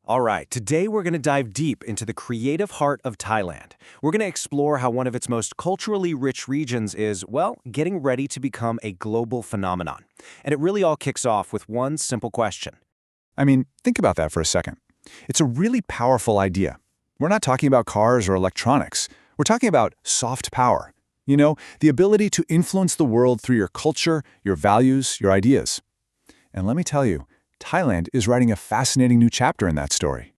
All right, today we're going to dive deep into the creative heart of Thailand. We're going to explore how one of its most culturally rich regions is, well, getting ready to become a global phenomenon. And it really all kicks off with one simple question. Think about that for a second. It's a really powerful idea. We're not talking about cars or electronics. We're talking about soft power. The ability to influence the world through your culture, your values, your ideas. And let me tell you, Thailand is writing a fascinating new chapter in that story.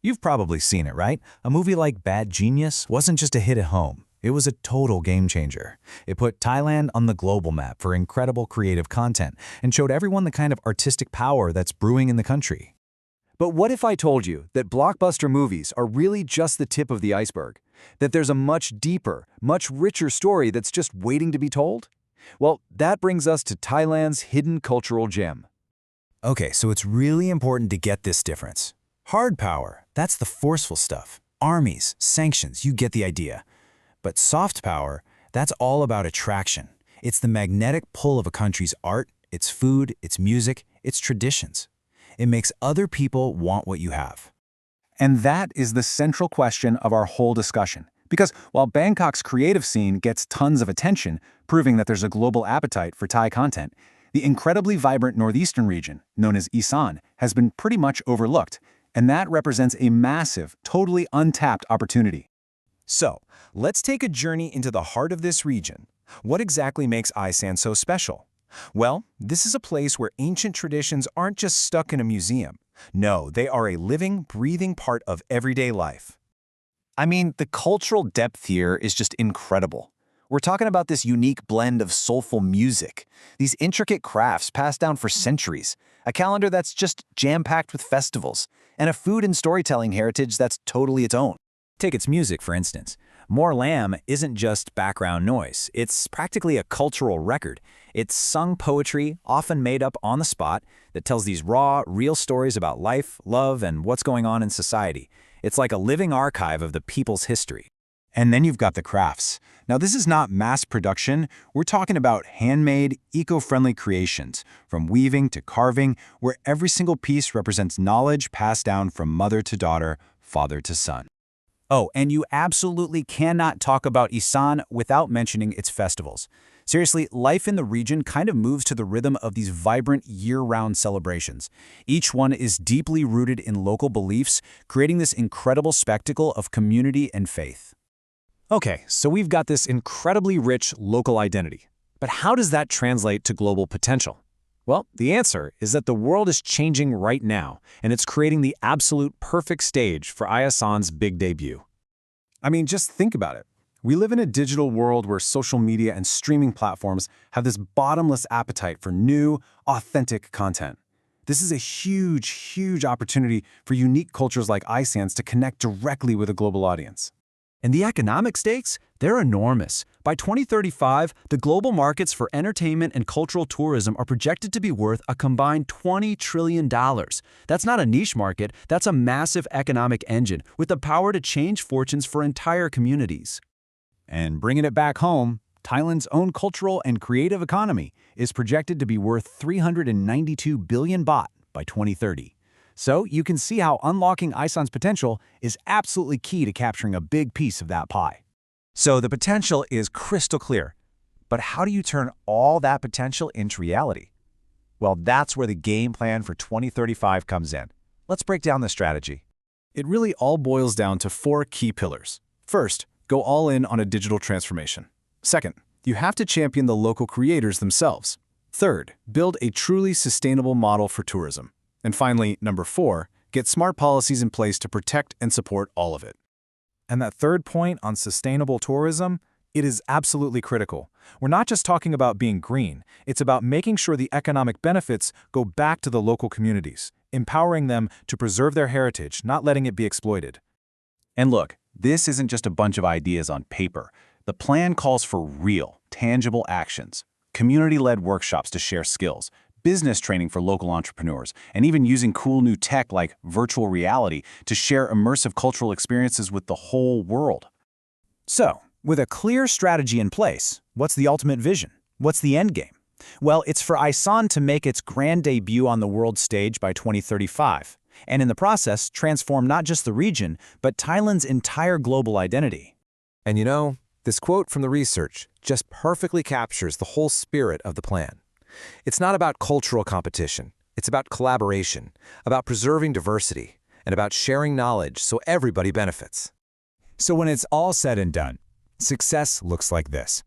You've probably seen it, right? A movie like Bad Genius wasn't just a hit at home. It was a total game changer. It put Thailand on the global map for incredible creative content and showed everyone the kind of artistic power that's brewing in the country. But what if I told you that blockbuster movies are really just the tip of the iceberg? That there's a much deeper, much richer story that's just waiting to be told? Well, that brings us to Thailand's hidden cultural gem. Okay, so it's really important to get this difference. Hard power, that's the forceful stuff. Armies, sanctions, you get the idea. But soft power, that's all about attraction. It's the magnetic pull of a country's art, its food, its music, its traditions. It makes other people want what you have. And that is the central question of our whole discussion. Because while Bangkok's creative scene gets tons of attention, proving that there's a global appetite for Thai content, the incredibly vibrant Northeastern region, known as Isan, has been pretty much overlooked, and that represents a massive, totally untapped opportunity. So, let's take a journey into the heart of this region. What exactly makes Isan so special? Well, this is a place where ancient traditions aren't just stuck in a museum. No, they are a living, breathing part of everyday life. The cultural depth here is just incredible. We're talking about this unique blend of soulful music, these intricate crafts passed down for centuries, a calendar that's just jam-packed with festivals, and a food and storytelling heritage that's totally its own. Take its music, for instance. Mor Lam isn't just background noise. It's practically a cultural record. It's sung poetry, often made up on the spot, that tells these raw, real stories about life, love, and what's going on in society. It's like a living archive of the people's history. And then you've got the crafts. Now, this is not mass production. We're talking about handmade, eco-friendly creations, from weaving to carving, where every single piece represents knowledge passed down from mother to daughter, father to son. Oh, and you absolutely cannot talk about Isan without mentioning its festivals. Seriously, life in the region kind of moves to the rhythm of these vibrant year-round celebrations. Each one is deeply rooted in local beliefs, creating this incredible spectacle of community and faith. Okay, so we've got this incredibly rich local identity. But how does that translate to global potential? Well, the answer is that the world is changing right now, and it's creating the absolute perfect stage for Isan's big debut. Just think about it. We live in a digital world where social media and streaming platforms have this bottomless appetite for new, authentic content. This is a huge, huge opportunity for unique cultures like Isan's to connect directly with a global audience. And the economic stakes? They're enormous. By 2035, the global markets for entertainment and cultural tourism are projected to be worth a combined $20 trillion. That's not a niche market, that's a massive economic engine with the power to change fortunes for entire communities. And bringing it back home, Thailand's own cultural and creative economy is projected to be worth 392 billion baht by 2030. So you can see how unlocking Isan's potential is absolutely key to capturing a big piece of that pie. So the potential is crystal clear. But how do you turn all that potential into reality? Well, that's where the game plan for 2035 comes in. Let's break down the strategy. It really all boils down to 4 key pillars. First, go all in on a digital transformation. Second, you have to champion the local creators themselves. Third, build a truly sustainable model for tourism. And finally, number 4, get smart policies in place to protect and support all of it. And that third point on sustainable tourism, it is absolutely critical. We're not just talking about being green, it's about making sure the economic benefits go back to the local communities, empowering them to preserve their heritage, not letting it be exploited. And look, this isn't just a bunch of ideas on paper. The plan calls for real, tangible actions, community-led workshops to share skills, business training for local entrepreneurs, and even using cool new tech like virtual reality to share immersive cultural experiences with the whole world. So, with a clear strategy in place, what's the ultimate vision? What's the end game? Well, it's for Isan to make its grand debut on the world stage by 2035. and in the process transform not just the region, but Thailand's entire global identity. And you know, this quote from the research just perfectly captures the whole spirit of the plan. It's not about cultural competition. It's about collaboration, about preserving diversity, and about sharing knowledge so everybody benefits. So when it's all said and done, success looks like this.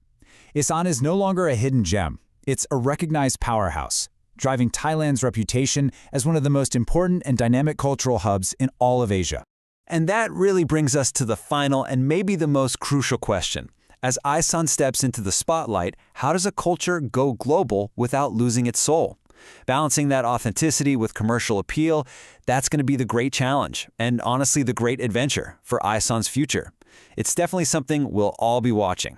Isan is no longer a hidden gem. It's a recognized powerhouse, driving Thailand's reputation as one of the most important and dynamic cultural hubs in all of Asia. And that really brings us to the final and maybe the most crucial question. As Isan steps into the spotlight, how does a culture go global without losing its soul? Balancing that authenticity with commercial appeal, that's going to be the great challenge, and honestly the great adventure for Isan's future. It's definitely something we'll all be watching.